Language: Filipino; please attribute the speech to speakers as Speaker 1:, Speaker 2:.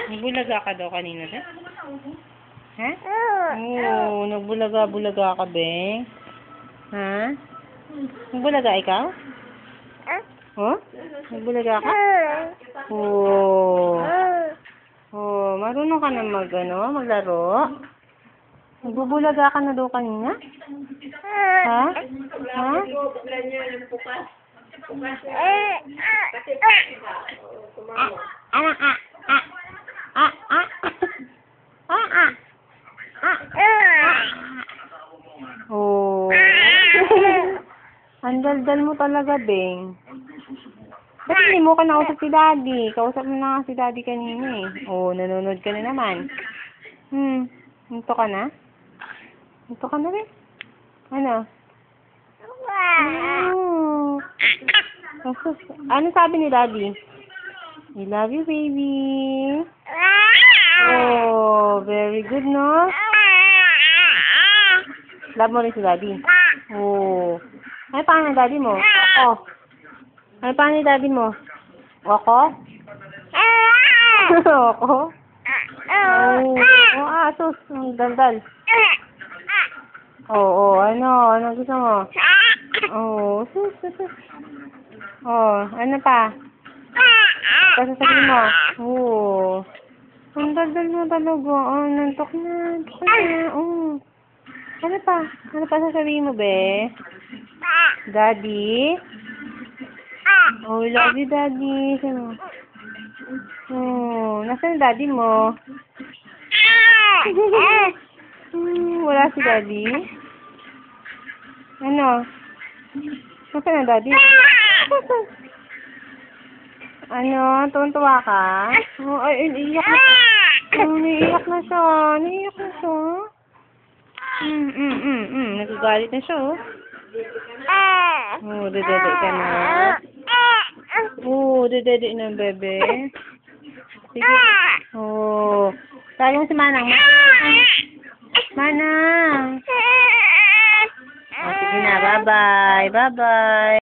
Speaker 1: Nagbulaga ka daw kanina, be? Ha? Oo, nagbulaga-bulaga ka, be? Ha? Nagbulaga ikaw? Oh? Nagbulaga ka? Oo. Oh, marunong ka na maglaro? Nagbubulaga ka na daw kanina? Ha? Ha? Oh. Ang daldal mo talaga, Beng. Ba't hindi mo kinausap si Daddy? Kausap mo na nga si Daddy kanina eh. Oh, nanonood ka na naman. Hinto ka na? Hinto ka na rin? Ano? Ano sabi ni Daddy? I love you, baby. Oh, very good, no? Love mo rin si Daddy? Oh. Ano pangalan ng Daddy mo? Ako. Ano pangalan ni Daddy mo? Ako? Ako? Oh, asos. Ang daldal. Oo, ano gusto mo? Oo, sus. Oh, ano pa? Sasabihin mo? Oo. Ang daldal mo talaga. Oh, nantok na. Oh. Ano pa? Ano pa sasabihin mo, be? Daddy? Oh, love you, Daddy. Oh, nasaan Daddy mo? Wala si Daddy? Ano? Nasaan na Daddy? Ano? Tuwan-tuwa ka? Oh, ay, iiyak na. Naiiyak na siya. Nagagalit na siya, oh. Oh, dedede ka na. Oh, dedede na, bebe. Sige. Oh. Tawag mo si Manang. Manang. Oh, sige na. Bye-bye. Bye-bye.